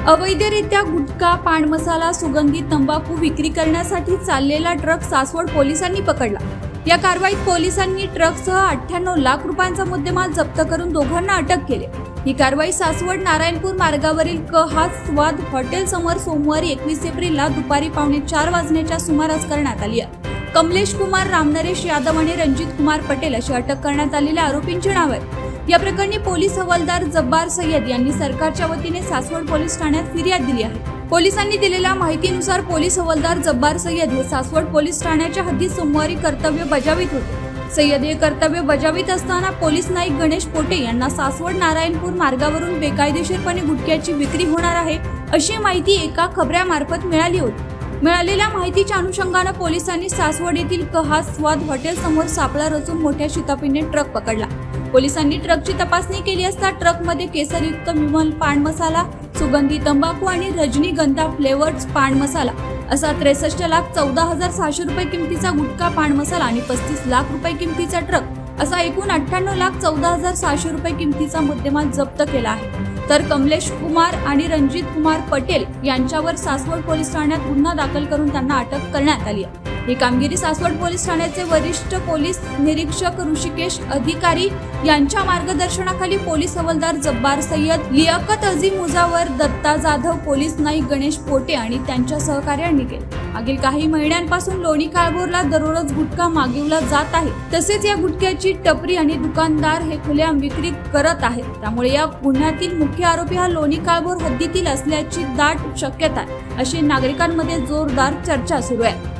अवैधरित्या गुटखा, पान मसाला, सुगंधी तंबाखू विक्री करण्यासाठी चाललेला ट्रक सासवड पोलिसांनी पकडला। या कारवाईत पोलिसांनी ट्रकसह 98 लाख रुपयांचा मुद्देमाल जप्त करून दोघांना अटक केली। ही कारवाई सासवड नारायणपूर मार्गावरील हा स्वाद हॉटेल समोर सोमवारी 21 एप्रिलला दुपारी 3:45 वाजण्याच्या सुमारास करण्यात आली आहे। कमलेश कुमार, रामनरेश यादव आणि रणजित कुमार पटेल अशी अटक करण्यात आलेल्या आरोपींची नावे आहेत। या प्रकरणी पोलीस हवालदार जब्बार सय्यद यांनी सरकारच्या वतीने सासवड पोलीस ठाण्यात फिर्याद दिली आहे। पोलिसांनी दिलेल्या माहितीनुसार पोलीस हवालदार जब्बार सय्यद हे सासवड पोलीस ठाण्याच्या हद्दीत सोमवारी कर्तव्य बजावित होते। सय्यद हे कर्तव्य बजावित असताना पोलीस नाईक गणेश पोटे यांना सासवड नारायणपूर मार्गावरून बेकायदेशीरपणे गुटख्याची विक्री होणार आहे अशी माहिती एका खबऱ्यामार्फत मिळाली होती। मिळालेल्या माहितीच्या अनुषंगाने पोलिसांनी सासवड येथील स्वाद हॉटेल समोर सापळा रचून मोठ्या शिताफीने ट्रक पकडला। पोलिसांनी ट्रकची तपासणी केली असता ट्रकमध्ये केसरयुक्त विमल पान मसाला, सुगंधी तंबाखू आणि रजनीगंधा फ्लेवर्ड पान मसाला असा 63,14,600 रुपये किमतीचा गुटखा, पान मसाला आणि 35 लाख रुपये किमतीचा ट्रक असा एकूण 98,14,600 रुपये किमतीचा मुद्देमाल जप्त केला आहे। तर कमलेश कुमार आणि रणजित कुमार पटेल यांच्यावर सासवड पोलीस ठाण्यात गुन्हा दाखल करून त्यांना अटक करण्यात आली आहे। ही कामगिरी सासवड पोलीस ठाण्याचे वरिष्ठ पोलीस निरीक्षक ऋषिकेश अधिकारी यांच्या मार्गदर्शनाखाली पोलीस हवालदार जब्बार सय्यद, लियाकत अझीम मुजावर, दत्ता जाधव, पोलीस नाईक गणेश पोटे आणि त्यांच्या सहकार्यांनी केले। मागील काही महिन्यांपासून लोणी काळभोरला दररोज गुटखा मागविला जात आहे। तसेच या गुटख्याची टपरी आणि दुकानदार हे खुलेआम विक्री करत आहेत। त्यामुळे या गुन्ह्यातील मुख्य आरोपी हा लोणी काळभोर हद्दीतील असल्याची दाट शक्यता आहे, अशी नागरिकांमध्ये जोरदार चर्चा सुरू आहे।